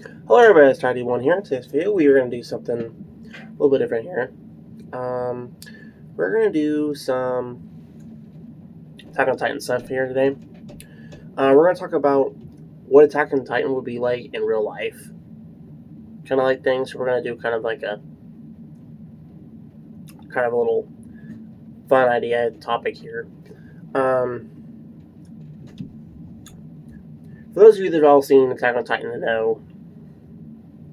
Hello everybody, it's Tidy1 here. In today's video, we are going to do something a little bit different here. We're going to do some Attack on Titan stuff here today. We're going to talk about what Attack on Titan would be like in real life. Kind of like things. So we're going to do kind of like a little fun idea topic here. For those of you that have all seen Attack on Titan to know,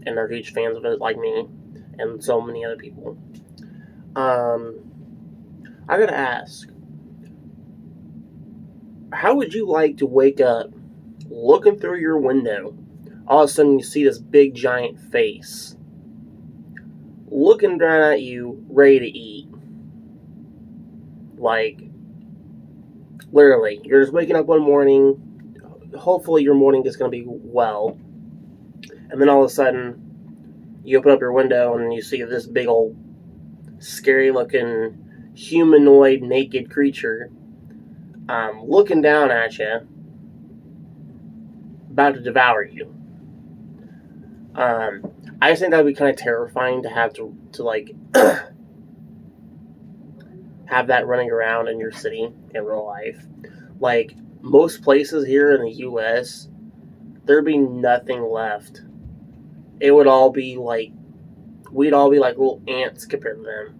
and are huge fans of it like me, and so many other people, I gotta ask, how would you like to wake up looking through your window? All of a sudden, you see this big giant face looking down at you, ready to eat. Like, literally, you're just waking up one morning. Hopefully, your morning is going to be well. And then all of a sudden, you open up your window and you see this big old scary looking humanoid naked creature looking down at you, about to devour you. I just think that would be kind of terrifying to have to like have that running around in your city in real life. Like, most places here in the U.S., there'd be nothing left. It would all be like, we'd all be like little ants compared to them.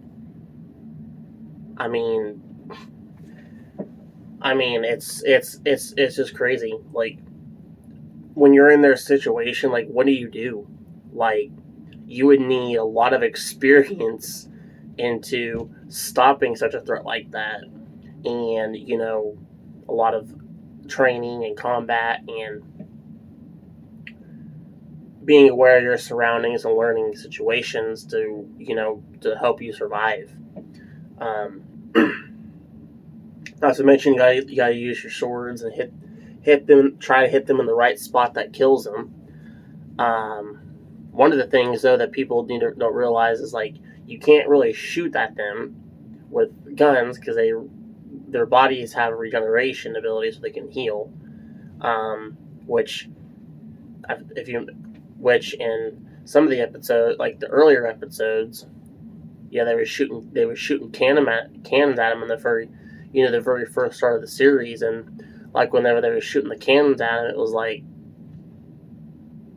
I mean, it's just crazy. Like, when you're in their situation, like, what do? Like, you would need a lot of experience into stopping such a threat like that, and a lot of training and combat and being aware of your surroundings and learning situations to help you survive. Not to mention, you gotta use your swords and hit them. Try to hit them in the right spot that kills them. One of the things though that people don't realize is, like, you can't really shoot at them with guns because their bodies have regeneration ability, so they can heal. Which in some of the episodes, like the earlier episodes, yeah, they were shooting cannons at them in the very first start of the series, and like whenever they were shooting the cannons at them, it was like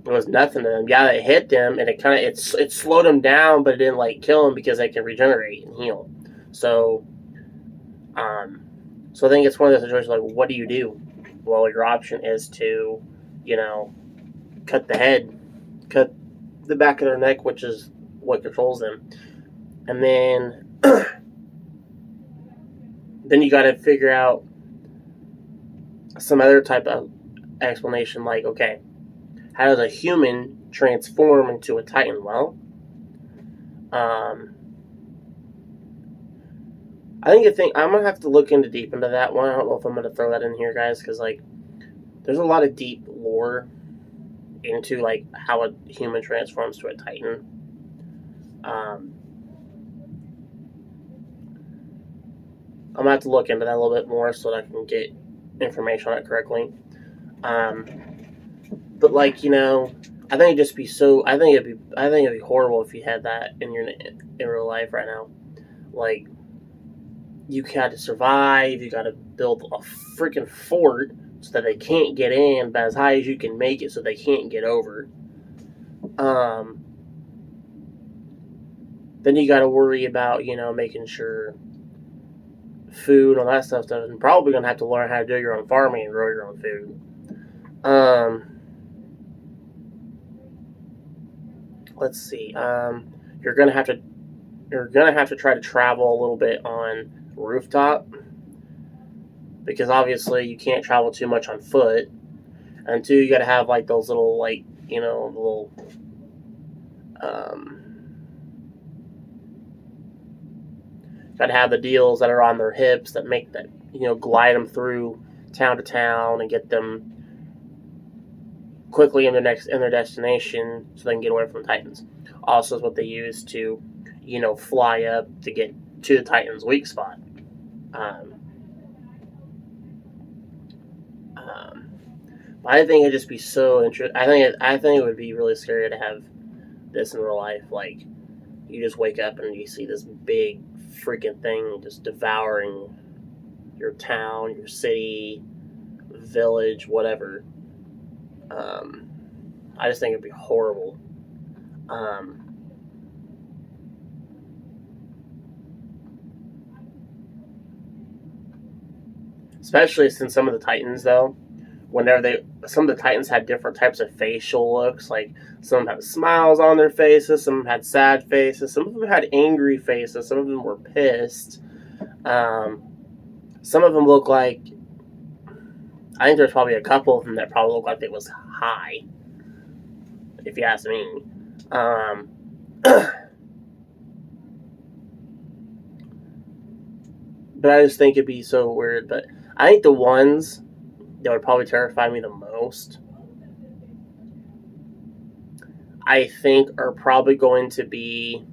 it was nothing to them. Yeah, they hit them, and it slowed them down, but it didn't like kill them because they can regenerate and heal. So, so I think it's one of those situations like, what do you do? Well, your option is to, cut the back of their neck, which is what controls them, and then you got to figure out some other type of explanation, like, okay, how does a human transform into a Titan? Well, I'm gonna have to look deep into that one. I don't know if I'm gonna throw that in here, guys, because like there's a lot of deep lore into like how a human transforms to a Titan. I'm gonna have to look into that a little bit more so that I can get information on it correctly. But like, I think it'd be horrible if you had that in real life right now. Like, you had to survive. You got to build a freaking fort so that they can't get in, but as high as you can make it so they can't get over. Then you got to worry about making sure food and all that stuff. And probably gonna have to learn how to do your own farming and grow your own food. Let's see. You're gonna have to try to travel a little bit on rooftop, because obviously you can't travel too much on foot. And two, you got to have like those little got to have the deals that are on their hips that make that glide them through town to town and get them quickly in their destination so they can get away from the Titans. Also, is what they use to fly up to get to the Titans' weak spot. I think it'd just be so interesting. I think it would be really scary to have this in real life. Like, you just wake up and you see this big freaking thing just devouring your town, your city, village, whatever. Um, I just think it'd be horrible. Um, Especially since some of the Titans, though, some of the Titans had different types of facial looks. Like, some had smiles on their faces, some had sad faces, some of them had angry faces, some of them were pissed. Um, some of them look like, I think there's probably a couple of them that probably look like they was high, if you ask me. Um, but I just think it'd be so weird. But I think the ones that would probably terrify me the most, I think, are probably going to be,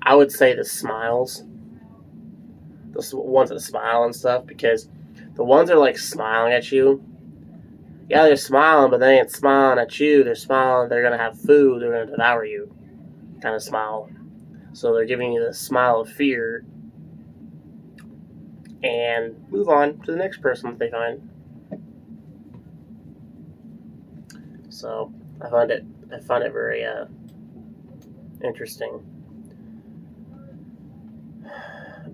I would say, the smiles. The ones that smile and stuff, because the ones that are like smiling at you, yeah, they're smiling, but they ain't smiling at you. They're smiling, they're going to have food, they're going to devour you kind of smile. So they're giving you the smile of fear and move on to the next person that they find. So I find it very interesting.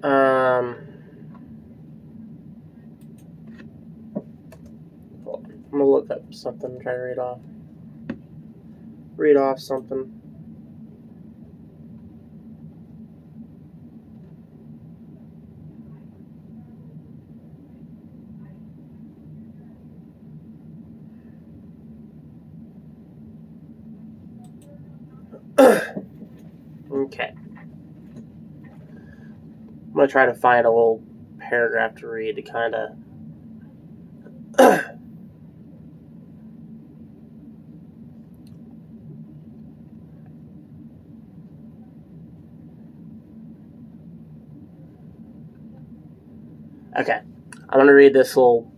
I'm gonna look up something, try to read off something. Okay. I'm gonna try to find a little paragraph to read to kind of. Okay, I'm gonna read this little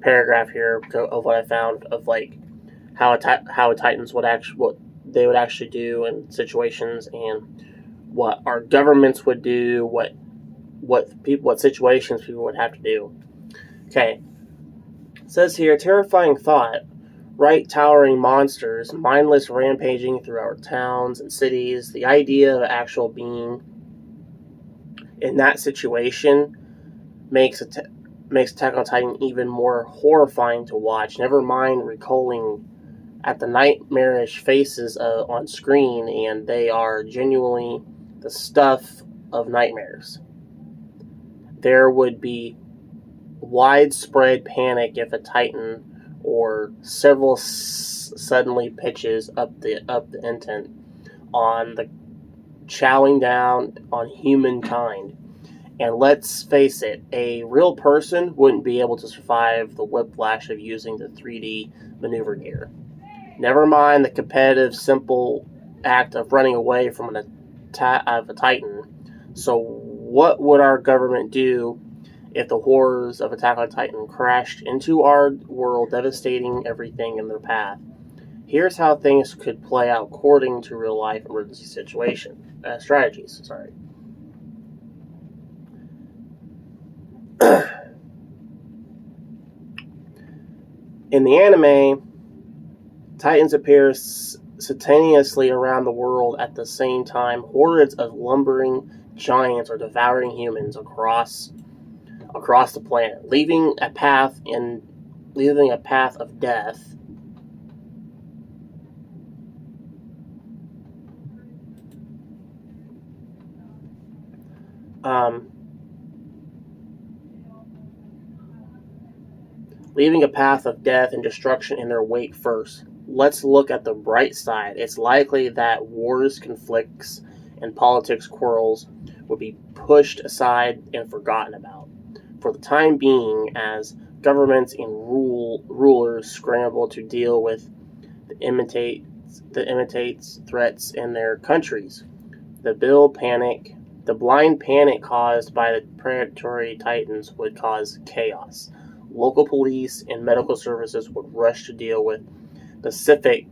paragraph here of what I found of like how a Titans would actually what they would actually do in situations, and what our governments would do, what situations people would have to do. Okay, it says here, terrifying thought. Right, towering monsters, mindless rampaging through our towns and cities. The idea of actual being in that situation makes Attack on Titan even more horrifying to watch. Never mind recalling at the nightmarish faces on screen, and they are genuinely the stuff of nightmares. There would be widespread panic if a Titan or several suddenly pitches up the intent on the chowing down on humankind. And let's face it, a real person wouldn't be able to survive the whiplash of using the 3D maneuver gear. Never mind the competitive, simple act of running away from a Titan. So, what would our government do if the horrors of Attack on Titan crashed into our world, devastating everything in their path? Here's how things could play out according to real life emergency strategies. Sorry. In the anime, Titans appear simultaneously around the world at the same time. Hordes of lumbering giants are devouring humans across the planet, leaving a path of death. Leaving a path of death and destruction in their wake first. Let's look at the bright side. It's likely that wars, conflicts, and politics quarrels would be pushed aside and forgotten about for the time being, as governments and rulers scramble to deal with the imitates threats in their countries. The bill panic, The blind panic caused by the predatory titans would cause chaos. Local police and medical services would rush to deal with specific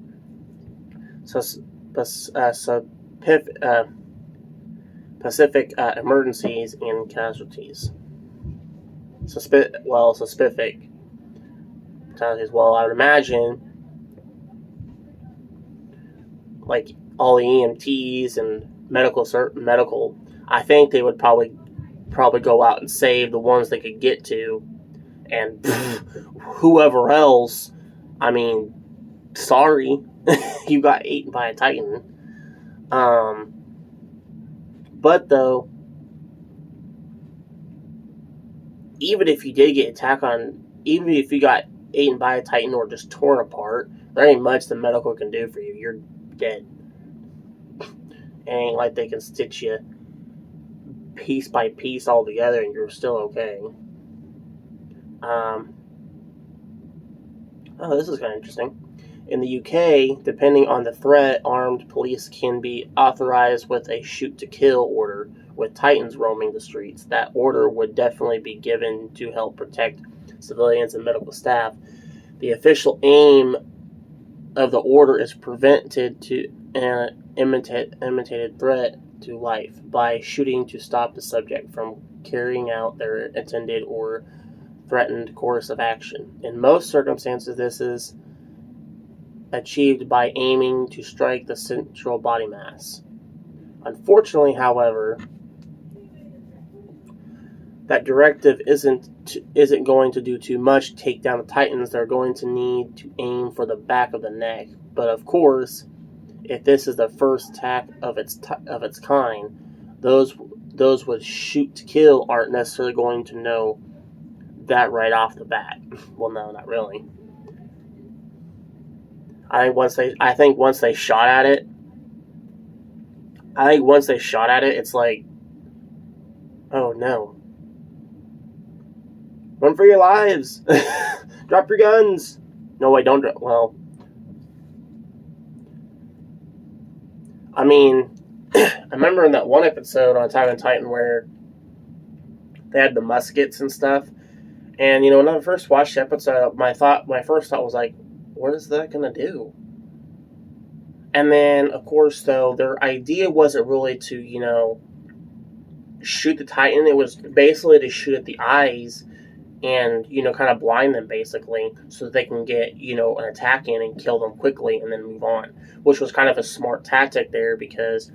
emergencies and casualties. Specific casualties. Well, I would imagine, like all the EMTs and medical. I think they would probably go out and save the ones they could get to, and whoever else. I mean, sorry, you got eaten by a titan. But though, even if you did get attacked on, even if you got eaten by a titan or just torn apart, there ain't much the medical can do for you. You're dead. It ain't like they can stitch you piece by piece all together and you're still okay. This is kind of interesting. In the UK, depending on the threat, armed police can be authorized with a shoot-to-kill order. With titans roaming the streets, that order would definitely be given to help protect civilians and medical staff. The official aim of the order is prevented to an imitated threat to life by shooting to stop the subject from carrying out their intended or threatened course of action. In most circumstances, this is achieved by aiming to strike the central body mass. Unfortunately, however, that directive isn't going to do too much to take down the titans. They're going to need to aim for the back of the neck. But of course, if this is the first attack of its kind, those with shoot to kill aren't necessarily going to know that right off the bat. Well, no, not really. I think once they shot at it, it's like, oh no. Run for your lives! Drop your guns! No, wait, don't drop. Well, I mean, I remember in that one episode on Attack on Titan where they had the muskets and stuff, and when I first watched the episode, my first thought was like, what is that gonna do? And then, of course, though, their idea wasn't really to, shoot the Titan. It was basically to shoot at the eyes and, kind of blind them, basically, so that they can get, an attack in and kill them quickly and then move on. Which was kind of a smart tactic there, because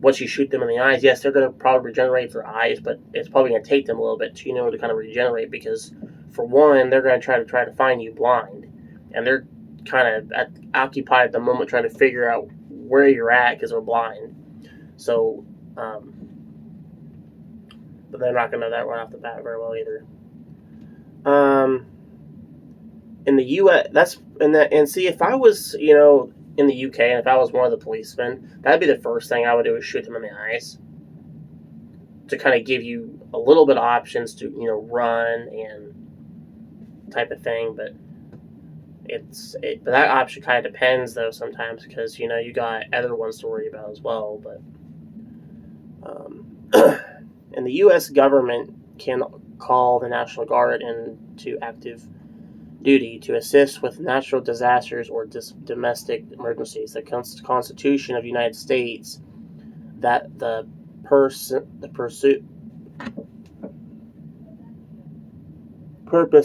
once you shoot them in the eyes, yes, they're going to probably regenerate their eyes, but it's probably going to take them a little bit to, to kind of regenerate, because, for one, they're going to try to find you blind. And they're kind of occupied at the moment trying to figure out where you're at because they're blind. So, but they're not going to know that right off the bat very well either. In the U.S., and see, if I was, in the UK, and if I was one of the policemen, that'd be the first thing I would do, is shoot them in the eyes to kind of give you a little bit of options to, run and type of thing, but but that option kind of depends, though, sometimes, because, you got other ones to worry about as well. But and the U.S. government can call the National Guard into active duty to assist with natural disasters or domestic emergencies. The Constitution of the United States that the purpose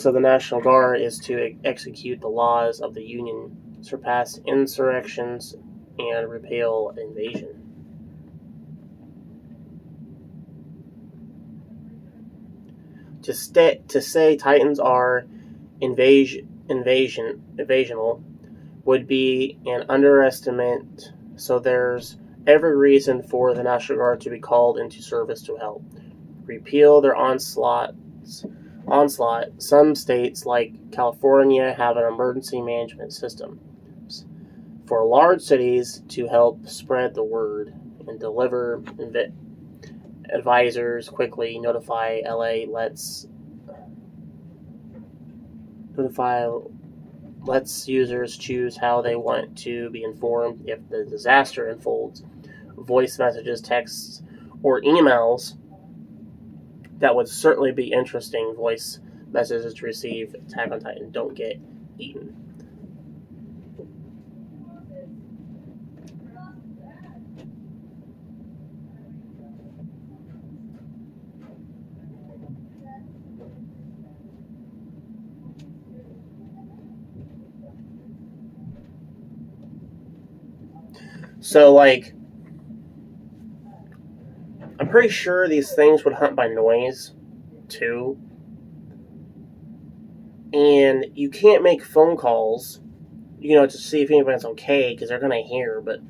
of the National Guard is to execute the laws of the Union, suppress insurrections, and repel invasion. To say Titans are invasional would be an underestimate, so there's every reason for the National Guard to be called into service to help repel their onslaught. Some states, like California, have an emergency management system for large cities to help spread the word and deliver advisors quickly. Notify lets users choose how they want to be informed if the disaster unfolds. Voice messages, texts, or emails, that would certainly be interesting voice messages to receive. Attack on Titan, don't get eaten. So, like, I'm pretty sure these things would hunt by noise, too. And you can't make phone calls, to see if anybody's okay, because they're going to hear, but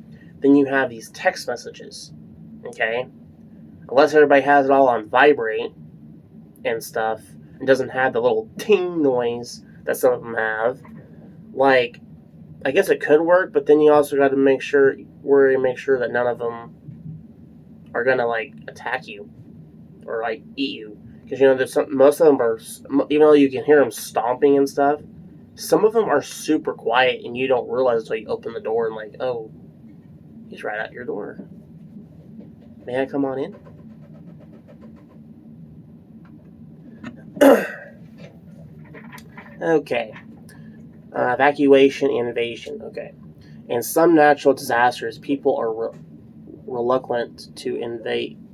then you have these text messages, okay? Unless everybody has it all on vibrate and stuff, and doesn't have the little ting noise that some of them have. Like, I guess it could work, but then you also got to make sure that none of them are going to, like, attack you or, like, eat you. Because, most of them are, even though you can hear them stomping and stuff, some of them are super quiet, and you don't realize until you open the door and, like, oh, he's right at your door. May I come on in? Okay. Evacuation and invasion. Okay. In some natural disasters, people are reluctant to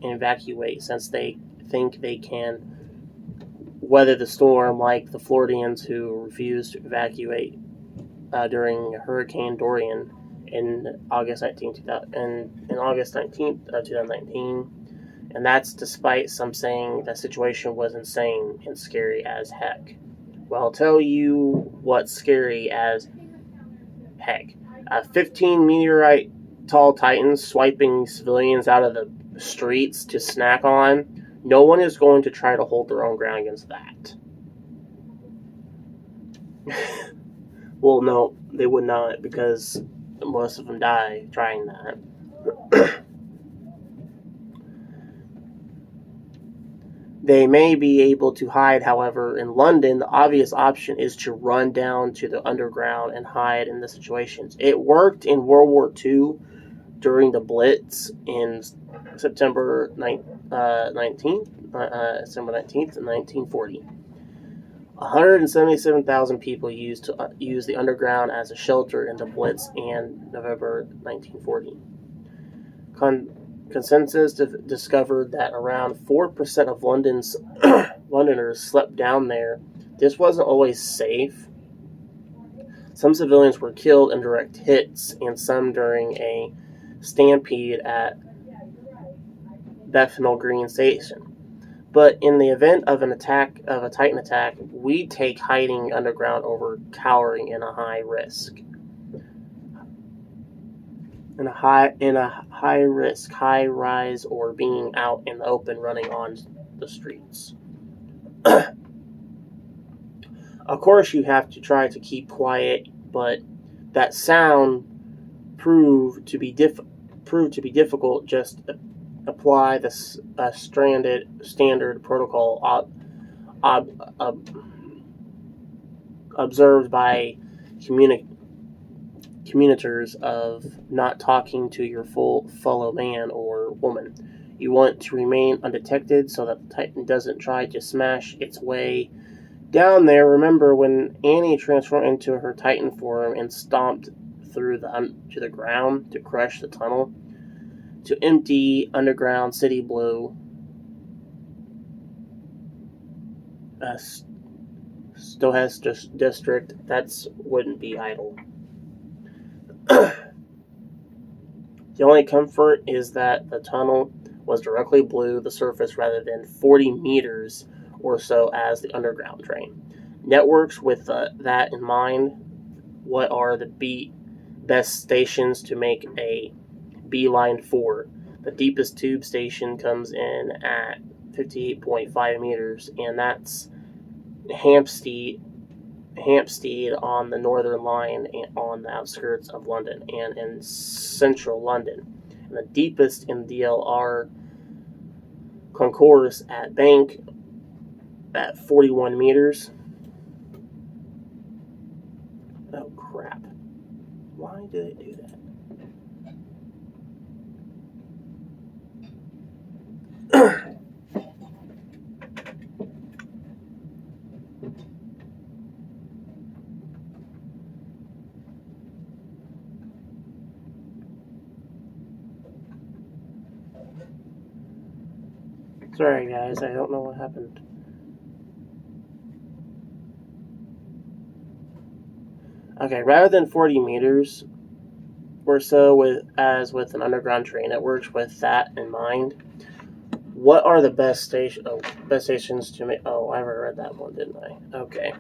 evacuate since they think they can weather the storm, like the Floridians who refused to evacuate during Hurricane Dorian in August 19th, 2019. And that's despite some saying the situation was insane and scary as heck. Well, I'll tell you what's scary as heck. 15 meteorite tall titans swiping civilians out of the streets to snack on. No one is going to try to hold their own ground against that. Well, no, they would not, because most of them die trying that. They may be able to hide, however. In London, the obvious option is to run down to the underground and hide in the situations. It worked in World War II during the Blitz in September 19th, 1940. 177,000 people used the underground as a shelter in the Blitz in November 1940. Consensus discovered that around 4% of Londoners slept down there. This wasn't always safe. Some civilians were killed in direct hits, and some during a stampede at Bethnal Green Station. But in the event of a Titan attack, we take hiding underground over cowering in a high risk. In a high risk, high rise, or being out in the open running on the streets. Of course, you have to try to keep quiet, but that sound proved to be difficult. Just apply the standard protocol observed by communicators of not talking to your fellow man or woman. You want to remain undetected so that the Titan doesn't try to smash its way down there. Remember when Annie transformed into her Titan form and stomped through to the ground to crush the tunnel to empty underground city blue Stohest district? That wouldn't be idle. The only comfort is that the tunnel was directly below the surface rather than 40 meters or so as the underground train. Networks with that in mind, what are the best stations to make a beeline for? The deepest tube station comes in at 58.5 meters, and that's Hampstead on the Northern Line on the outskirts of London and in central London. And the deepest in DLR Concourse at Bank at 41 meters. Oh crap. Why did it do that? Sorry, guys. I don't know what happened. Okay, rather than 40 meters or so, as with an underground train network, with that in mind, what are the best stations to make? Oh, I already read that one, didn't I? Okay.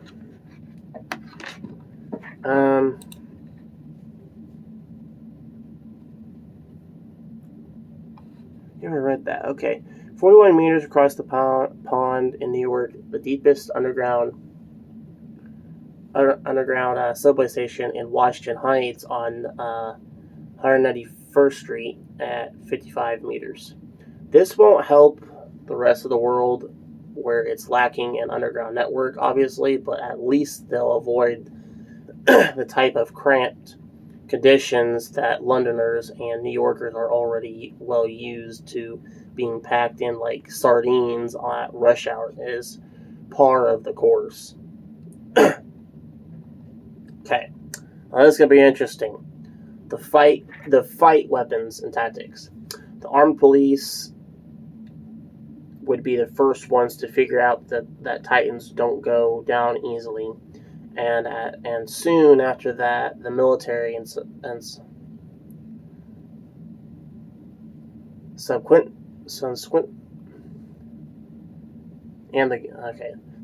You already read that. Okay. 41 meters across the pond in New York, the deepest underground subway station in Washington Heights on 191st Street at 55 meters. This won't help the rest of the world where it's lacking an underground network, obviously, but at least they'll avoid the type of cramped conditions that Londoners and New Yorkers are already well used to being packed in like sardines at rush hour is par of the course. Okay, now this is gonna be interesting. The fight weapons and tactics. The armed police would be the first ones to figure out that Titans don't go down easily, and soon after that, the military and the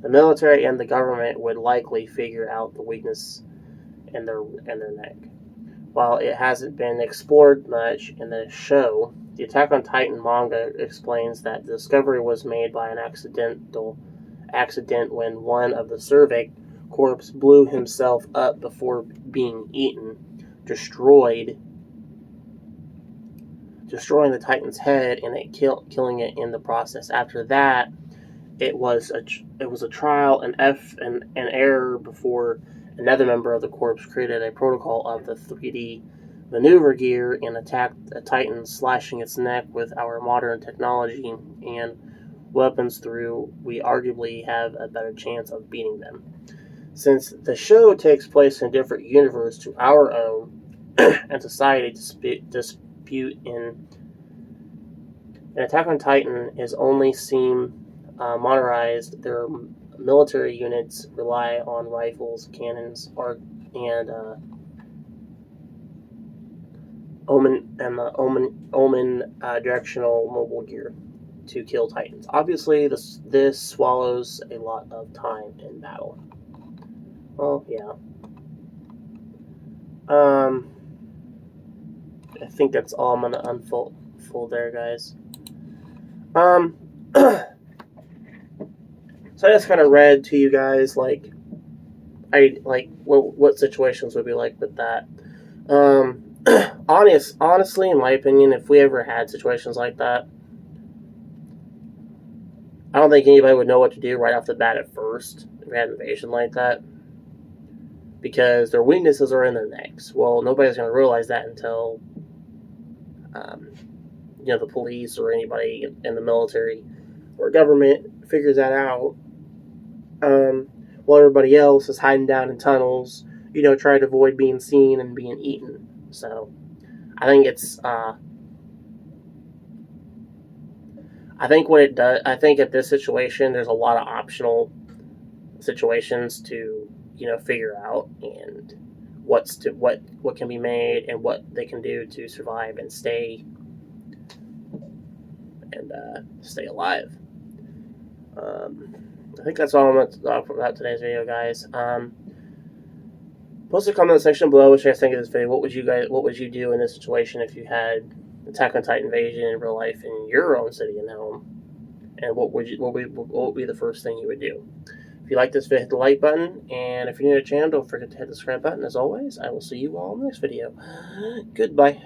military and the government would likely figure out the weakness in their neck. While it hasn't been explored much in the show, the Attack on Titan manga explains that the discovery was made by an accident when one of the Cervic corps blew himself up before being eaten, destroying the Titan's head and killing it in the process. After that, it was a trial and error before another member of the corps created a protocol of the 3D maneuver gear and attacked a Titan, slashing its neck with our modern technology and weapons through. We arguably have a better chance of beating them. Since the show takes place in a different universe to our own, and society dispute in Attack on Titan is only seem modernized. Their military units rely on rifles, cannons, and Omen directional mobile gear to kill Titans. Obviously, this swallows a lot of time in battle. Well, yeah. I think that's all I'm gonna unfold there, guys. So I just kind of read to you guys what situations would be like with that. Honestly, in my opinion, if we ever had situations like that, I don't think anybody would know what to do right off the bat at first if we had an invasion like that, because their weaknesses are in their necks. Well, nobody's going to realize that until the police or anybody in the military or government figures that out. While everybody else is hiding down in tunnels, trying to avoid being seen and being eaten. So, I think it's. I think what it does. I think at this situation, there's a lot of optional situations to figure out, and what can be made and what they can do to survive and stay alive. I think that's all I'm going to talk about today's video, guys. Post a comment in the section below what you guys think of this video. What would you do in this situation if you had Attack on Titan invasion in real life in your own city and home? And what would be the first thing you would do? If you like this video, hit the like button, and if you're new to the channel, don't forget to hit the subscribe button. As always, I will see you all in the next video. Goodbye.